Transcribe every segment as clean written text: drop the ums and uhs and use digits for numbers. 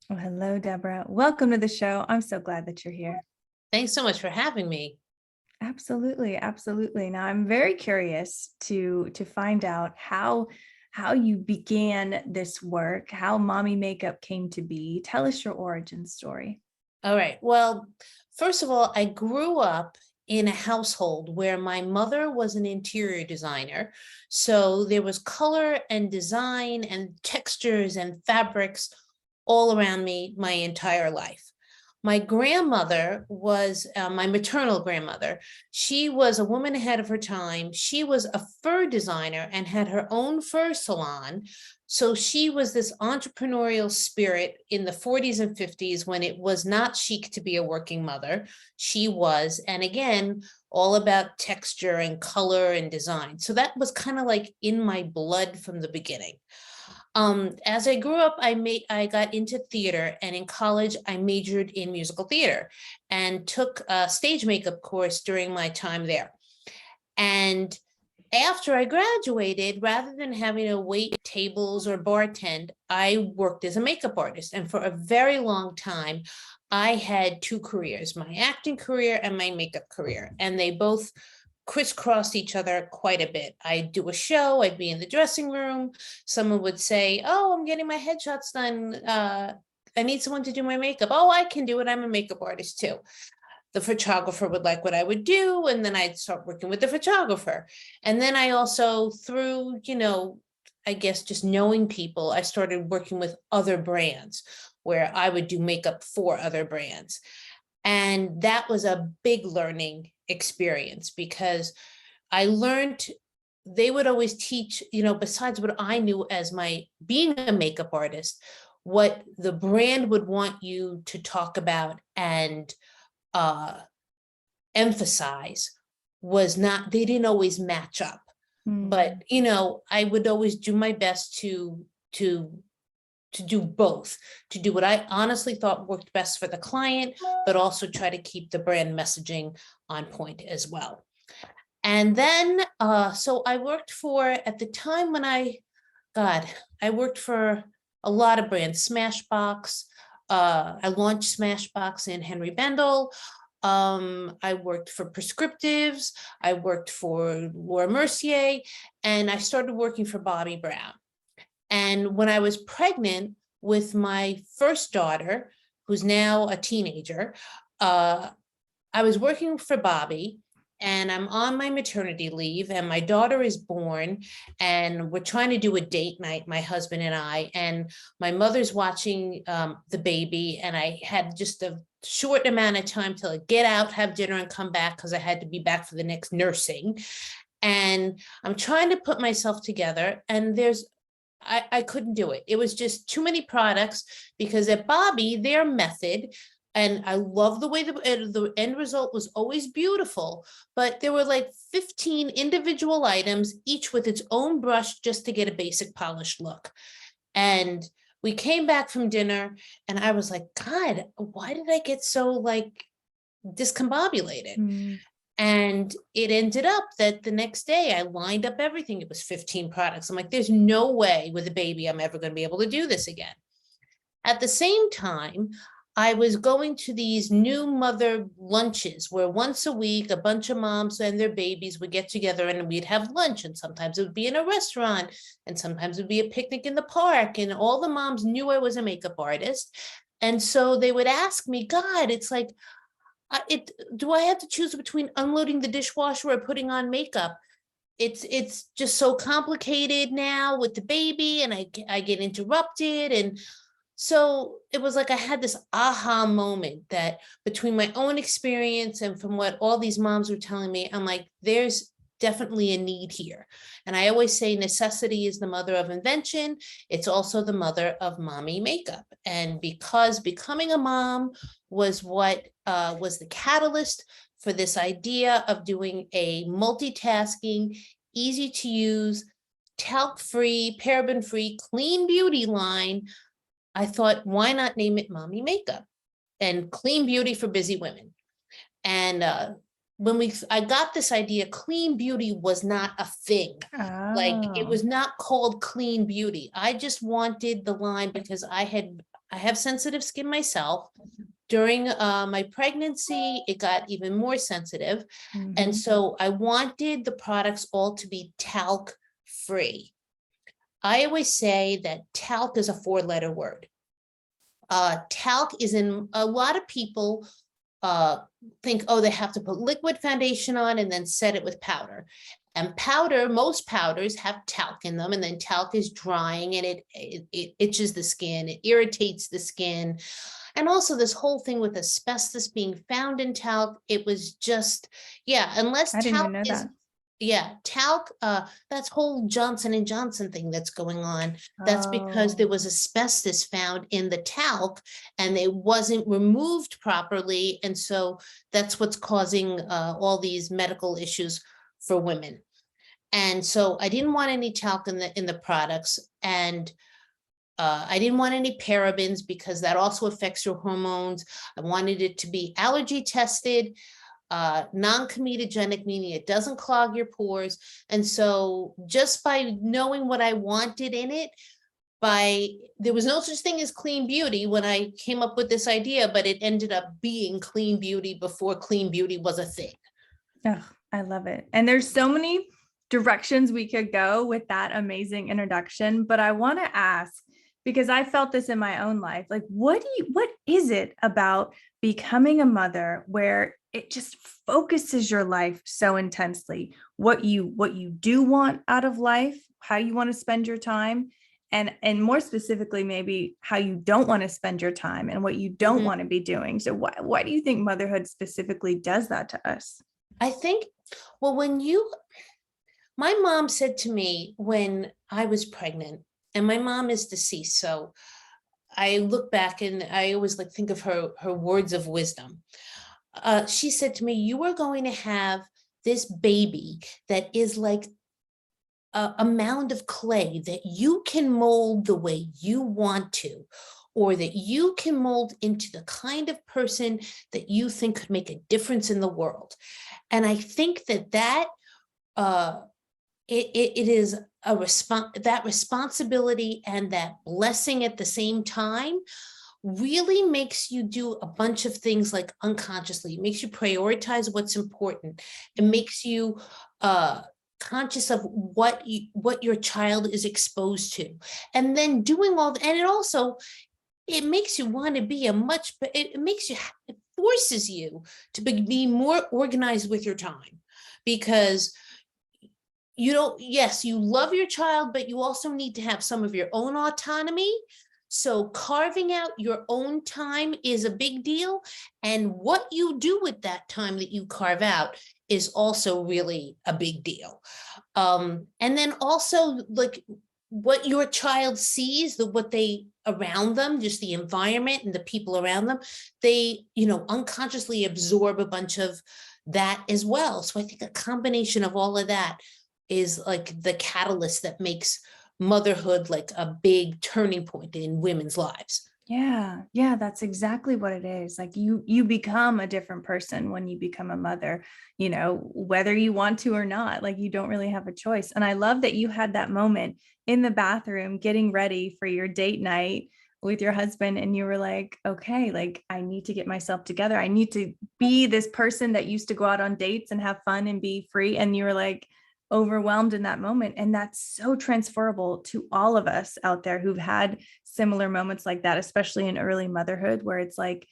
Well, hello, Deborah. Welcome to the show. I'm so glad that you're here. Thanks so much for having me. Absolutely, absolutely. Now, I'm very curious to find out how you began this work, how mommy makeup came to be. Tell us your origin story. All right. Well, first of all, I grew up in a household where my mother was an interior designer. So there was color and design and textures and fabrics all around me my entire life. My grandmother was my maternal grandmother. She was a woman ahead of her time. She was a fur designer and had her own fur salon. So she was this entrepreneurial spirit in the 40s and 50s when it was not chic to be a working mother. She was, and again, all about texture and color and design. So that was kind of like in my blood from the beginning. As I grew up, I got into theater, and in college I majored in musical theater and took a stage makeup course during my time there. And after I graduated, rather than having to wait tables or bartend, I worked as a makeup artist. And for a very long time, I had two careers, my acting career and my makeup career. And they both crisscrossed each other quite a bit. I'd do a show, I'd be in the dressing room. Someone would say, "Oh, I'm getting my headshots done. I need someone to do my makeup." "Oh, I can do it. I'm a makeup artist too." The photographer would like what I would do, and then I'd start working with the photographer. And then I also, through, I guess just knowing people, I started working with other brands where I would do makeup for other brands. And that was a big learning experience because I learned they would always teach, besides what I knew as my being a makeup artist, what the brand would want you to talk about and uh, emphasize was not, they didn't always match up. But, Hmm. I would always do my best to do both, to do what I honestly thought worked best for the client, but also try to keep the brand messaging on point as well. And then, so I worked for, at the time when I worked for a lot of brands, Smashbox. I launched Smashbox in Henry Bendel. I worked for Prescriptives. I worked for Laura Mercier, and I started working for Bobbi Brown. And when I was pregnant with my first daughter, who's now a teenager, I was working for Bobbi, and I'm on my maternity leave, and my daughter is born, and we're trying to do a date night, my husband and I, and my mother's watching the baby, and I had just a short amount of time to like get out, have dinner, and come back because I had to be back for the next nursing. And I'm trying to put myself together, and I couldn't do it. It was just too many products because at Bobbi, their method, and I love the way the end result was always beautiful, but there were like 15 individual items, each with its own brush just to get a basic polished look. And we came back from dinner and I was like, God, why did I get so like discombobulated? Hmm. And it ended up that the next day I lined up everything. It was 15 products. I'm like, there's no way with a baby I'm ever going to be able to do this again. At the same time, I was going to these new mother lunches where once a week, a bunch of moms and their babies would get together and we'd have lunch. And sometimes it would be in a restaurant, and sometimes it would be a picnic in the park. And all the moms knew I was a makeup artist. And so they would ask me, God, it's like, do I have to choose between unloading the dishwasher or putting on makeup? It's just so complicated now with the baby, and I get interrupted. And so it was like I had this aha moment that between my own experience and from what all these moms were telling me, I'm like, there's definitely a need here. And I always say necessity is the mother of invention. It's also the mother of mommy makeup. And because becoming a mom was what was the catalyst for this idea of doing a multitasking, easy to use, talc-free, paraben-free, clean beauty line, I thought, why not name it Mommy Makeup and Clean Beauty for Busy Women? And when I got this idea, clean beauty was not a thing. Like it Oh. was not called clean beauty. I just wanted the line because I had I have sensitive skin myself. During my pregnancy, it got even more sensitive. And Mhm. so I wanted the products all to be talc free. I always say that talc is a 4-letter word. Talc is in a lot of people uh, think, oh, they have to put liquid foundation on and then set it with powder. And powder, most powders have talc in them, and then talc is drying and it itches the skin, it irritates the skin. And also this whole thing with asbestos being found in talc, it was just, yeah, unless I didn't talc even know is, that. yeah, talc, that's whole Johnson and Johnson thing that's going on. That's because there Oh, was asbestos found in the talc and it wasn't removed properly. And so that's what's causing all these medical issues for women. And so I didn't want any talc in the products, and I didn't want any parabens because that also affects your hormones. I wanted it to be allergy tested, non-comedogenic, meaning it doesn't clog your pores. And so just by knowing what I wanted in it, there was no such thing as clean beauty when I came up with this idea, but it ended up being clean beauty before clean beauty was a thing. ugh, I love it. And there's so many directions we could go with that amazing introduction, but I want to ask, because I felt this in my own life, like what is it about becoming a mother where it just focuses your life so intensely? What you do want out of life, how you want to spend your time, and more specifically maybe how you don't want to spend your time and what you don't Mhm. want to be doing. So why do you think motherhood specifically does that to us? I think, well, my mom said to me when I was pregnant, and my mom is deceased, so I look back and I always like think of her words of wisdom. She said to me, "You are going to have this baby that is like a mound of clay that you can mold the way you want to, or that you can mold into the kind of person that you think could make a difference in the world." And I think that uh, it is that responsibility and that blessing at the same time really makes you do a bunch of things like unconsciously. It makes you prioritize what's important. It Yeah. makes you uh conscious of what your child is exposed to, and then doing all and it also it makes you want to be it makes you, it forces you to be more organized with your time, because you don't, yes, you love your child, but you also need to have some of your own autonomy. So carving out your own time is a big deal. And what you do with that time that you carve out is also really a big deal. And then also like what your child sees, what they around them, just the environment and the people around them, they, unconsciously absorb a bunch of that as well. So I think a combination of all of that is like the catalyst that makes motherhood like a big turning point in women's lives. Yeah, yeah, that's exactly what it is. Like you become a different person when you become a mother, whether you want to or not. Like you don't really have a choice. And I love that you had that moment in the bathroom getting ready for your date night with your husband and you were like, okay, like I need to get myself together. I need to be this person that used to go out on dates and have fun and be free, and you were like overwhelmed in that moment. And that's so transferable to all of us out there who've had similar moments like that, especially in early motherhood, where it's like,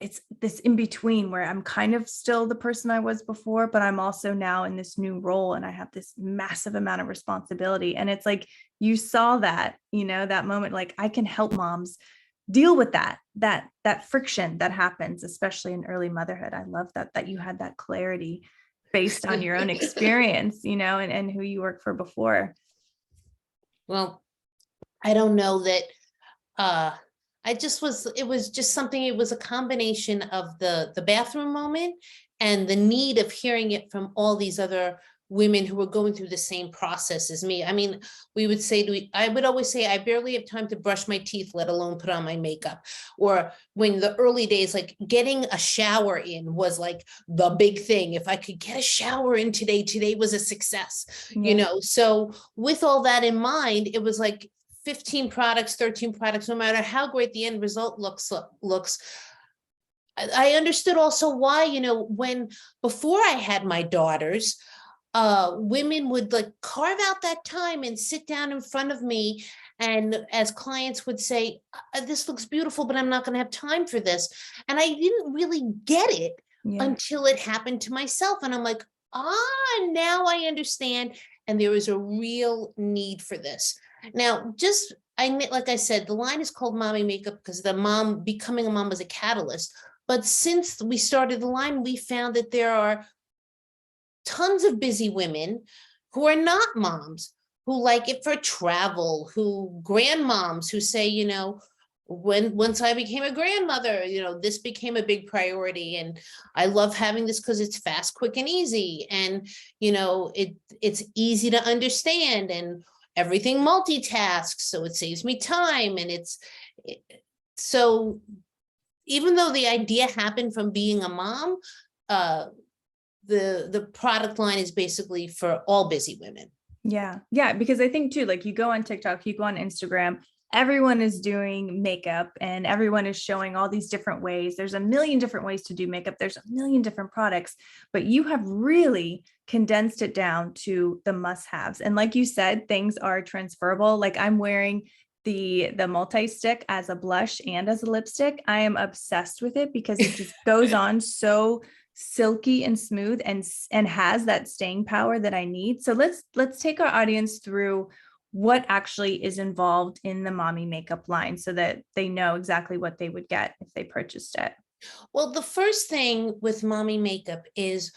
it's this in between where I'm kind of still the person I was before, but I'm also now in this new role and I have this massive amount of responsibility. And it's like, you saw that, that moment, like I can help moms deal with that friction that happens, especially in early motherhood. I love that you had that clarity based on your own experience, and who you worked for before. Well, I don't know that uh it was just something, it was a combination of the bathroom moment and the need of hearing it from all these other women who were going through the same process as me. I mean, I would always say I barely have time to brush my teeth, let alone put on my makeup. Or when the early days, like getting a shower in was like the big thing. If I could get a shower in today was a success, Yeah. So with all that in mind, it was like 15 products, 13 products, no matter how great the end result looks. I understood also why, when before I had my daughters, women would like carve out that time and sit down in front of me. And as clients would say, this looks beautiful, but I'm not going to have time for this. And I didn't really get it Yeah. until it happened to myself. And I'm like, now I understand. And there is a real need for this. Now, like I said, the line is called Mommy Makeup because becoming a mom was a catalyst. But since we started the line, we found that there are tons of busy women who are not moms, who like it for travel, who grandmoms who say, once I became a grandmother, this became a big priority. And I love having this because it's fast, quick, and easy. And, it's easy to understand and everything multitasks. So it saves me time. And so even though the idea happened from being a mom, the product line is basically for all busy women. Yeah. Yeah. Because I think too, like you go on TikTok, you go on Instagram, everyone is doing makeup and everyone is showing all these different ways. There's a million different ways to do makeup. There's a million different products, but you have really condensed it down to the must-haves. And like you said, things are transferable. Like I'm wearing the multi-stick as a blush and as a lipstick. I am obsessed with it because it just goes on so silky and smooth and has that staying power that I need. So let's take our audience through what actually is involved in the mommy makeup line so that they know exactly what they would get if they purchased it. Well, the first thing with mommy makeup is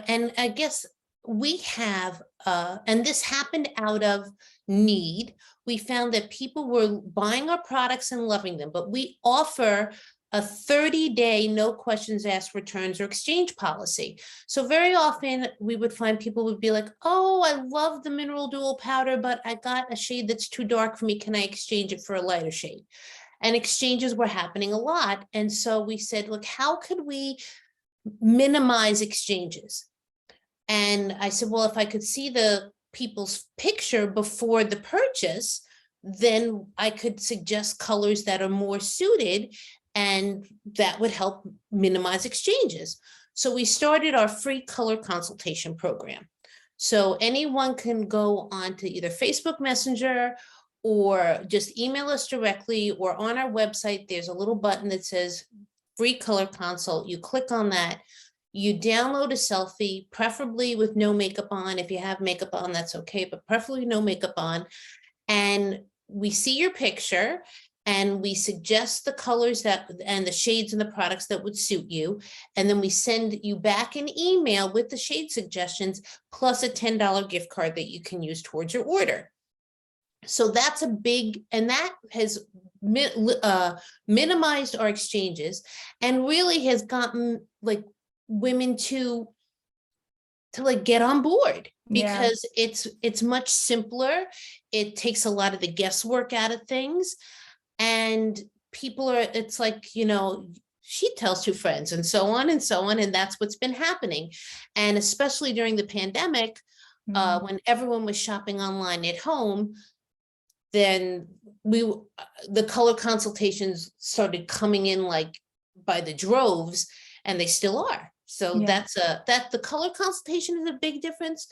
and I guess we have, and this happened out of need. We found that people were buying our products and loving them, but we offer a 30-day, no questions asked returns or exchange policy. So very often we would find people would be like, oh, I love the mineral dual powder, but I got a shade that's too dark for me. Can I exchange it for a lighter shade? And exchanges were happening a lot. And so we said, look, how could we minimize exchanges? And I said, well, if I could see the people's picture before the purchase, then I could suggest colors that are more suited, and that would help minimize exchanges. So we started our free color consultation program. So anyone can go on to either Facebook Messenger or just email us directly, or on our website, there's a little button that says free color consult. You click on that. You download a selfie, preferably with no makeup on. If you have makeup on, that's okay, but preferably no makeup on. And we see your picture and we suggest the colors and the shades and the products that would suit you. And then we send you back an email with the shade suggestions plus a $10 gift card that you can use towards your order. So that's a big, and that has minimized our exchanges and really has gotten like women to like get on board, because it's much simpler. It takes a lot of the guesswork out of things, and it's like, she tells two friends and so on and so on. And that's what's been happening. And especially during the pandemic, when everyone was shopping online at home, then the color consultations started coming in like by the droves, and they still are. So that the color consultation is a big difference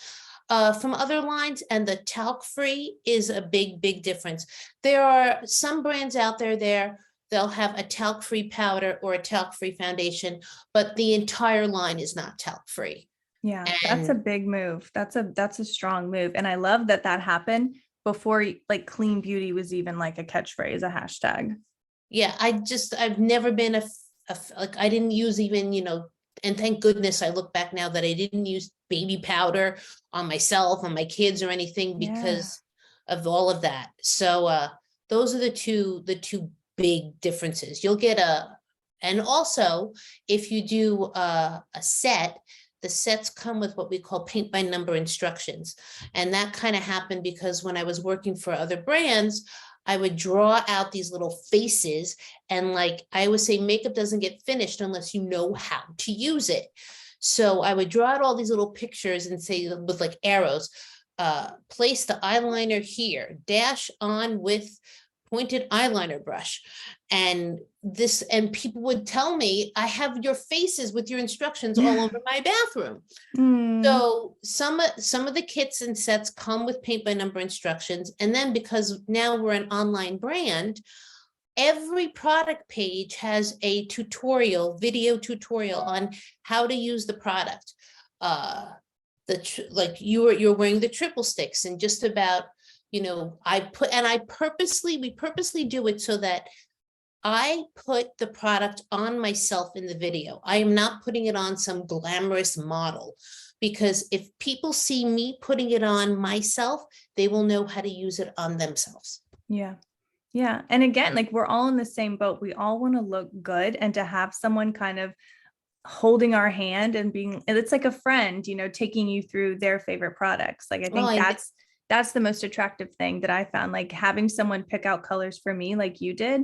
from other lines, and the talc free is a big difference. There are some brands out there, they'll have a talc free powder or a talc free foundation, but the entire line is not talc free. Yeah, that's a big move. That's a strong move. And I love that happened before like clean beauty was even like a catchphrase, a hashtag. Yeah, I've never been like, I didn't use even, and thank goodness I look back now that I didn't use baby powder on myself, on my kids or anything because of all of that. So those are the two big differences. You'll get and also if you do a set, the sets come with what we call paint by number instructions. And that kind of happened because when I was working for other brands, I would draw out these little faces, and like I always say, makeup doesn't get finished unless you know how to use it. So I would draw out all these little pictures and say with like arrows, place the eyeliner here, dash on with pointed eyeliner brush. And people would tell me, I have your faces with your instructions all over my bathroom. Mm, So some of the kits and sets come with paint by number instructions. And then because now we're an online brand, every product page has a video tutorial on how to use the product. Like you're wearing the triple sticks, and just about, we purposely do it so that I put the product on myself in the video. I am not putting it on some glamorous model, because if people see me putting it on myself, they will know how to use it on themselves. yeah. Yeah. And again, like we're all in the same boat. We all want to look good, and to have someone kind of holding our hand and it's like a friend, taking you through their favorite products. Like I Oh, think that's the most attractive thing that I found. Like having someone pick out colors for me, like you did,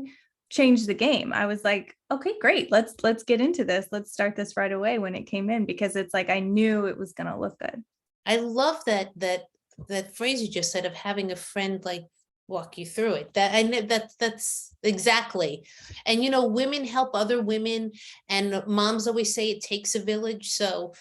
changed the game. I was like, okay, great. Let's get into this. Let's start this right away when it came in, because it's like I knew it was going to look good. I love that phrase you just said of having a friend like walk you through it. That I know that's exactly. And women help other women, and moms always say it takes a village. So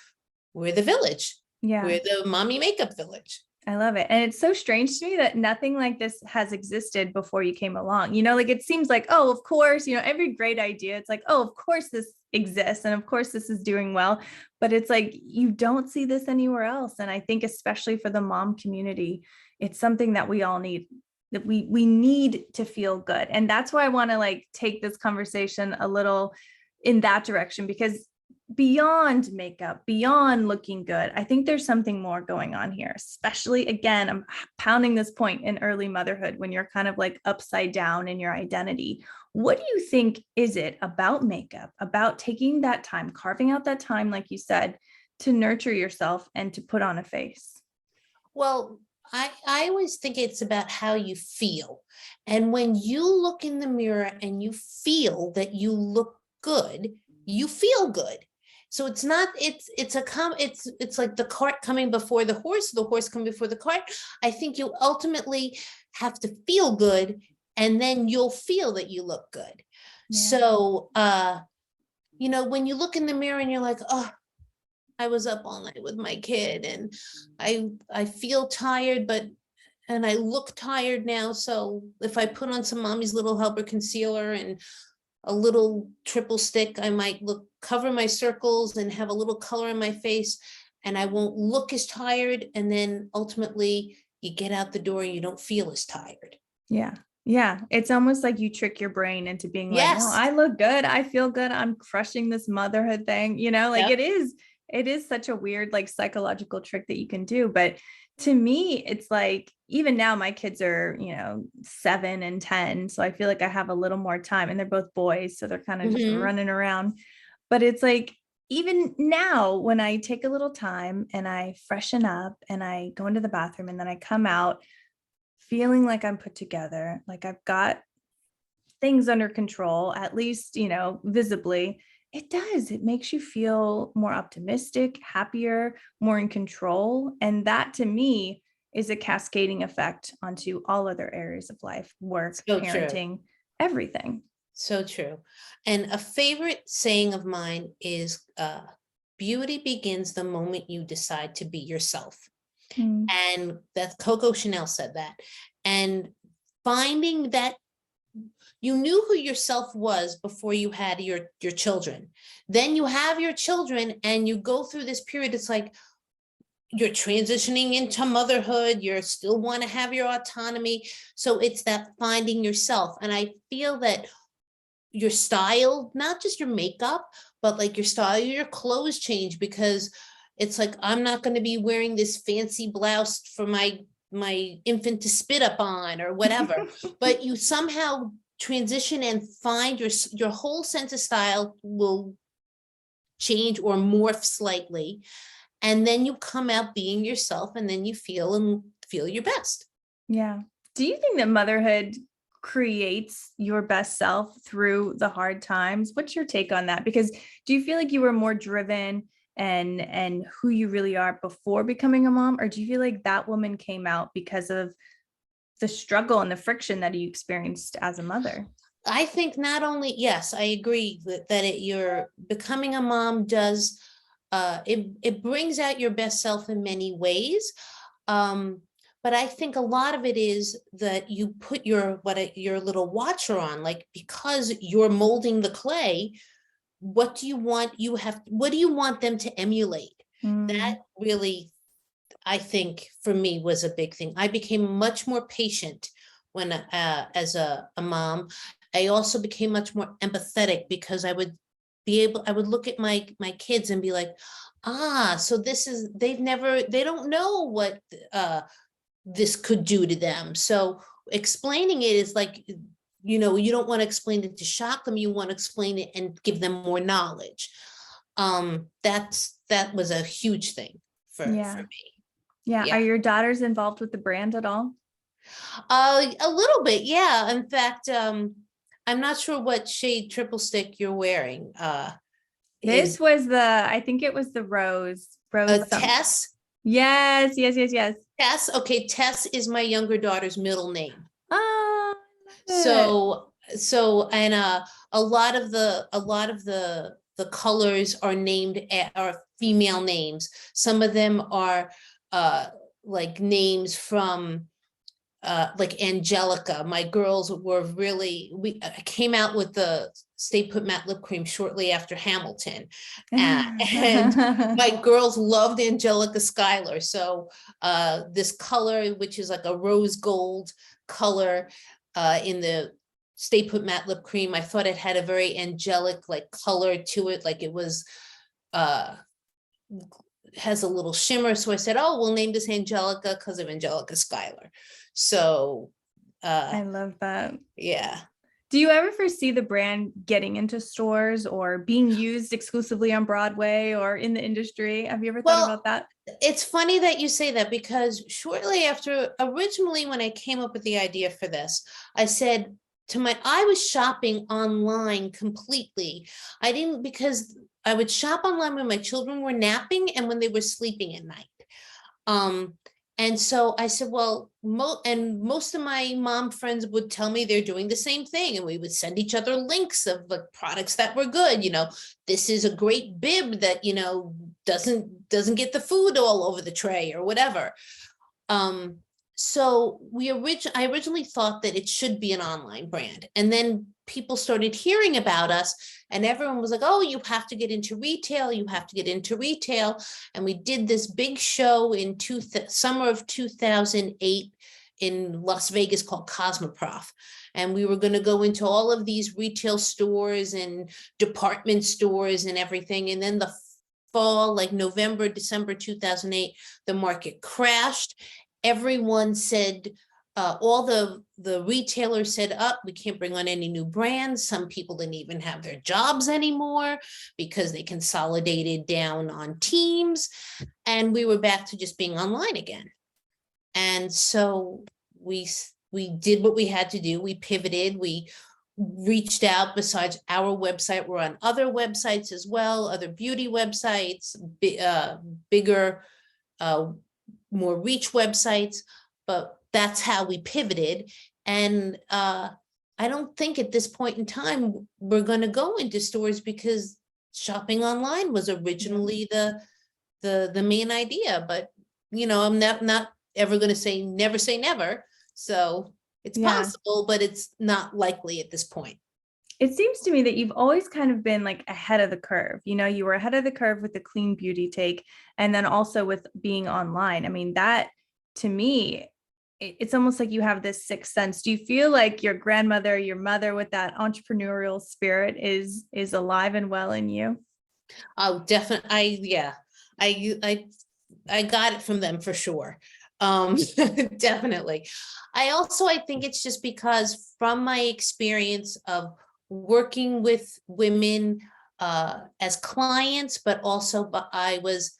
we're the village. Yeah. We're the mommy makeup village. I love it. And it's so strange to me that nothing like this has existed before you came along. Like it seems like, oh, of course, every great idea, it's like, oh, of course this exists. And of course this is doing well. But it's like, you don't see this anywhere else. And I think especially for the mom community, it's something that we all need, that we need to feel good. And that's why I want to like take this conversation a little in that direction, because beyond makeup, beyond looking good, I think there's something more going on here, especially again, I'm pounding this point in early motherhood when you're kind of like upside down in your identity. What do you think is it about makeup, about taking that time, carving out that time, like you said, to nurture yourself and to put on a face? Well, I always think it's about how you feel. And when you look in the mirror and you feel that you look good, you feel good. So it's not, it's like the cart coming before the horse coming before the cart. I think you ultimately have to feel good, and then you'll feel that you look good. Yeah. So when you look in the mirror and you're like, oh, I was up all night with my kid, and I feel tired, and I look tired now. So if I put on some Mommy's Little Helper concealer and a little triple stick, I might cover my circles and have a little color in my face, and I won't look as tired. And then ultimately you get out the door and you don't feel as tired. Yeah. Yeah. It's almost like you trick your brain into being like, no, Yes. I look good. I feel good. I'm crushing this motherhood thing. Like Yep. it is such a weird, like psychological trick that you can do. But to me, it's like, even now my kids are, 7 and 10. So I feel like I have a little more time, and they're both boys. So they're kind of just Mhm. running around. But it's like, even now when I take a little time and I freshen up and I go into the bathroom and then I come out feeling like I'm put together, like I've got things under control, at least, visibly, it does. It makes you feel more optimistic, happier, more in control. And that to me is a cascading effect onto all other areas of life, work, So true. parenting, everything. So true. And a favorite saying of mine is, beauty begins the moment you decide to be yourself. Mm, And that Coco Chanel said that. And finding that you knew who yourself was before you had your children. Then you have your children and you go through this period. It's like you're transitioning into motherhood. You still want to have your autonomy. So it's that finding yourself. And I feel that your style, not just your makeup, but like your style, your clothes change, because it's like, I'm not going to be wearing this fancy blouse for my infant to spit up on or whatever. But you somehow transition and find your whole sense of style will change or morph slightly. And then you come out being yourself, and then you feel your best. yeah. Do you think that motherhood creates your best self through the hard times? What's your take on that? Because do you feel like you were more driven and who you really are before becoming a mom? Or do you feel like that woman came out because of the struggle and the friction that you experienced as a mother? I think not only, yes, I agree that you're becoming a mom does, it brings out your best self in many ways. Um, but I think a lot of it is that you put your little watcher on, like, because you're molding the clay, what do you want them to emulate? That Mm, really, I think, for me, was a big thing. I became much more patient when, as a mom. I also became much more empathetic because I would look at my kids and be like, ah, so this is, they don't know what this could do to them. So explaining it is like, you don't want to explain it to shock them. You want to explain it and give them more knowledge. That was a huge thing for yeah. me. Yeah. Yeah. Are your daughters involved with the brand at all? A little bit, yeah. In fact, I'm not sure what shade triple stick you're wearing. This Is was I think it was the rose some. Tess? Yes, yes, yes, yes. Tess? Okay, Tess is my younger daughter's middle name. Oh, I love it. And a lot of the colors are are female names. Some of them are uh like names from like Angelica. My girls were really, I came out with the Stay Put Matte Lip Cream shortly after Hamilton. And my girls loved Angelica Schuyler. So this color, which is like a rose gold color in the Stay Put Matte Lip Cream, I thought it had a very angelic like color to it, like it was uh has a little shimmer. So I said, oh, we'll name this Angelica because of Angelica Schuyler. So uh I love that. yeah. Do you ever foresee the brand getting into stores or being used exclusively on Broadway or in the industry? Have you ever thought Well, about that? it's funny that you say that because shortly after, originally when I came up with the idea for this, I said I was shopping online completely. I didn't, because I would shop online when my children were napping and when they were sleeping at night. Um, and so I said, well, most of my mom friends would tell me they're doing the same thing. And we would send each other links of the products that were good. This is a great bib that, doesn't get the food all over the tray or whatever. Um, so I originally thought that it should be an online brand. And then people started hearing about us and everyone was like, oh, you have to get into retail. You have to get into retail. And we did this big show in summer of 2008 in Las Vegas called Cosmoprof. And we were going to go into all of these retail stores and department stores and everything. And then the fall, like November, December 2008, the market crashed. Everyone said, all the retailers said, up, we can't bring on any new brands. Some people didn't even have their jobs anymore because they consolidated down on teams. And we were back to just being online again. And so we did what we had to do. We pivoted. We reached out. Besides our website, we're on other websites as well, other beauty websites, bigger, more reach websites, but that's how we pivoted. And I don't think at this point in time we're going to go into stores because shopping online was originally the main idea. But I'm not ever going to say never. So it's Yeah. possible, but it's not likely at this point. It seems to me that you've always kind of been like ahead of the curve. You were ahead of the curve with the clean beauty take, and then also with being online. I mean, that to me, it's almost like you have this sixth sense. Do you feel like your grandmother, your mother with that entrepreneurial spirit is alive and well in you? Oh, definitely. Yeah, I I got it from them for sure. Um, definitely. I think it's just because from my experience of working with women as clients, but also I was,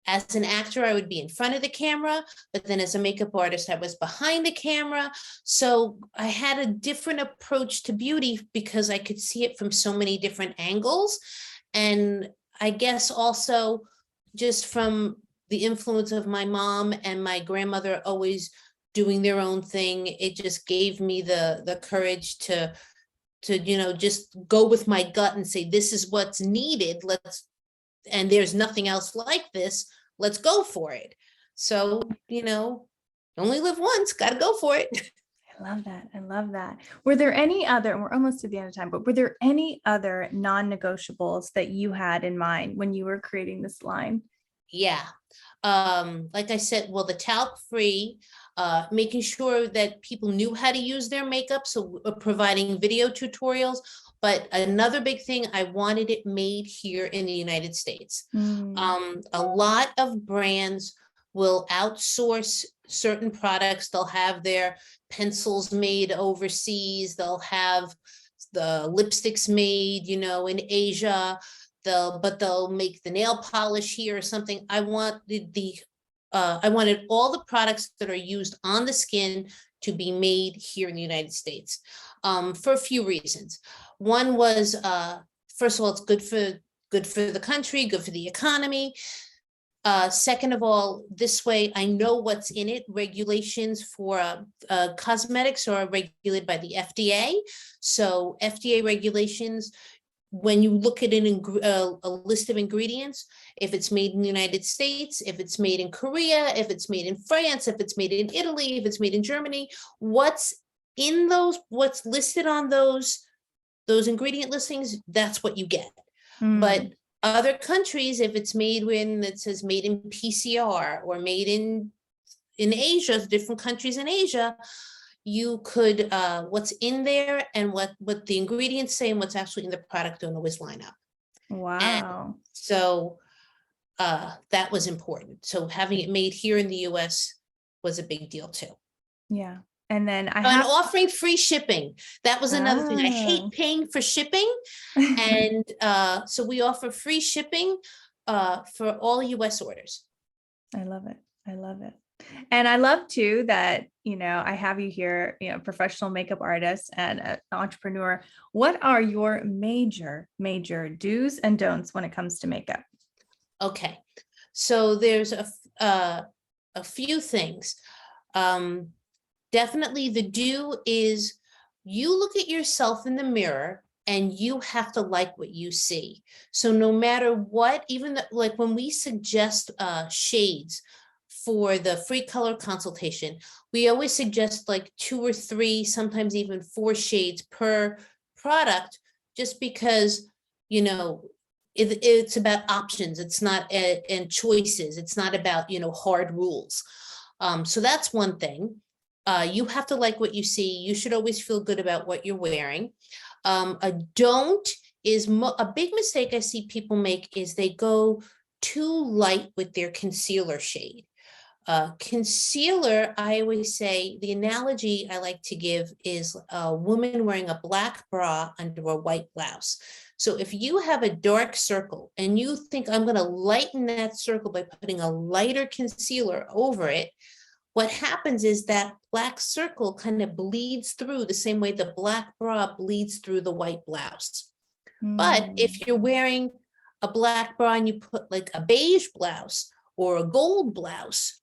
as an actor, I would be in front of the camera, but then as a makeup artist, I was behind the camera. So I had a different approach to beauty because I could see it from so many different angles. And I guess also just from the influence of my mom and my grandmother always doing their own thing, it just gave me the courage to just go with my gut and say, this is what's needed. And there's nothing else like this. Let's go for it. So, only live once, got to go for it. I love that. I love that. Were there any other, and we're almost to the end of time, but were there any other non-negotiables that you had in mind when you were creating this line? Yeah. Like I said, well, the talc free, making sure that people knew how to use their makeup. So providing video tutorials. But another big thing, I wanted it made here in the United States. Mm. A lot of brands will outsource certain products. They'll have their pencils made overseas. They'll have the lipsticks made, in Asia. They'll make the nail polish here or something. I wanted all the products that are used on the skin to be made here in the United States, for a few reasons. One was, first of all, it's good for the country, good for the economy. Second of all, this way I know what's in it. Regulations for cosmetics are regulated by the FDA. So FDA regulations, when you look at a list of ingredients, if it's made in the United States, if it's made in Korea, if it's made in France, if it's made in Italy, if it's made in Germany, what's listed on those ingredient listings, that's what you get. But other countries, if it's made when it says made in PCR or made in Asia, different countries in Asia, you could, what's in there and what the ingredients say and what's actually in the product don't always line up. And Wow. so that was important. So having it made here in the US was a big deal too. Yeah. And then I And have, offering free shipping. That was another thing. I hate paying for shipping. And so we offer free shipping for all US orders. I love it. I love it. And I love too that, I have you here, professional makeup artist and an entrepreneur. What are your major do's and don'ts when it comes to makeup? Okay. So there's a few things. Definitely the do is you look at yourself in the mirror and you have to like what you see. So no matter what, even like when we suggest shades for the free color consultation, we always suggest like 2 or 3, sometimes even 4 shades per product, just because, it's about options. It's not, and choices. It's not about, hard rules. So that's one thing. You have to like what you see. You should always feel good about what you're wearing. A don't is a big mistake I see people make is they go too light with their concealer shade. Concealer, I always say, the analogy I like to give is a woman wearing a black bra under a white blouse. So if you have a dark circle and you think I'm going to lighten that circle by putting a lighter concealer over it, what happens is that black circle kind of bleeds through the same way the black bra bleeds through the white blouse. But if you're wearing a black bra and you put like a beige blouse or a gold blouse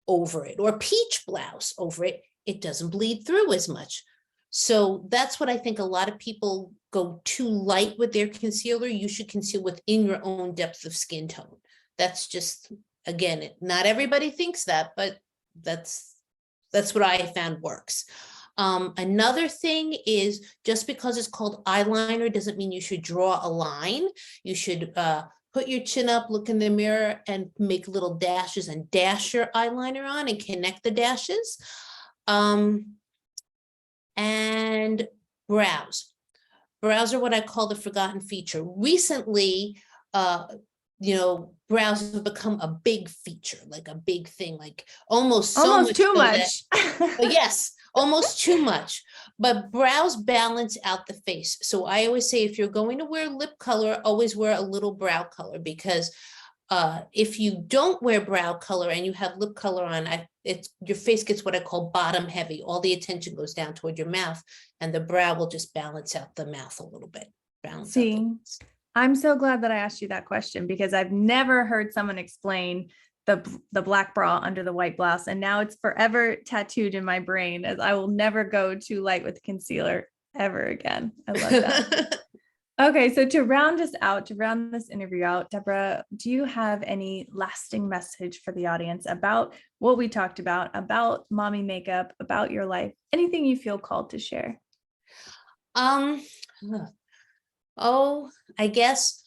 over it or peach blouse over it, it doesn't bleed through as much. So that's what I think a lot of people go too light with their concealer. You should conceal within your own depth of skin tone. That's just, again, not everybody thinks that, but that's what I found works. Another thing is just because it's called eyeliner doesn't mean you should draw a line. You should put your chin up, look in the mirror and make little dashes and dash your eyeliner on and connect the dashes. And brows. Brows are what I call the forgotten feature. Recently, brows have become a big feature, like a big thing, like almost so much too so much. but yes, almost too much. But brows balance out the face. So I always say if you're going to wear lip color, always wear a little brow color, because if you don't wear brow color and you have lip color on, your face gets what I call bottom heavy. All the attention goes down toward your mouth, and the brow will just balance out the mouth a little bit. See, I'm so glad that I asked you that question because I've never heard someone explain the black bra under the white blouse, and now it's forever tattooed in my brain as I will never go too light with concealer ever again. I love that. Okay, so to round us out, to round this interview out, Deborah, do you have any lasting message for the audience about what we talked about mommy makeup, about your life, anything you feel called to share? Um, oh, I guess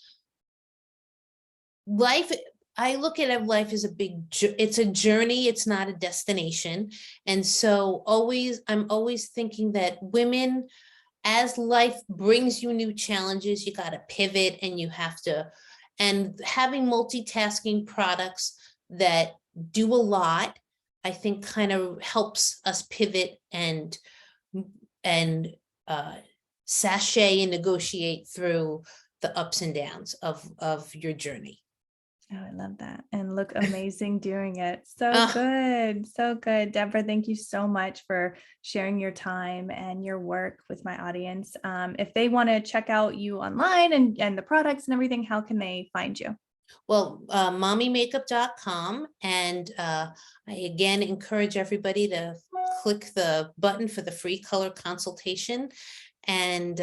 life, I look at life as a it's a journey, it's not a destination. And so I'm always thinking that women, as life brings you new challenges, you got to pivot and you have to, and having multitasking products that do a lot, I think kind of helps us pivot and uh, sashay and negotiate through the ups and downs of your journey. Oh, I love that. And look amazing doing it. So Uh, good. So good. Deborah, thank you so much for sharing your time and your work with my audience. If they want to check out you online and the products and everything, how can they find you? well, mommymakeup.com. And I again encourage everybody to click the button for the free color consultation. And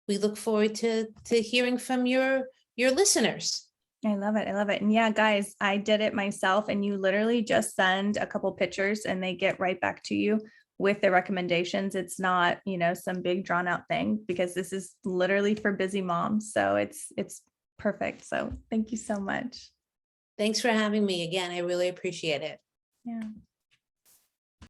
we look forward to hearing from your listeners. I love it. I love it. And yeah, guys, I did it myself. And you literally just send a couple pictures and they get right back to you with the recommendations. It's not, some big drawn out thing because this is literally for busy moms. So it's perfect. So thank you so much. Thanks for having me again. I really appreciate it. Yeah.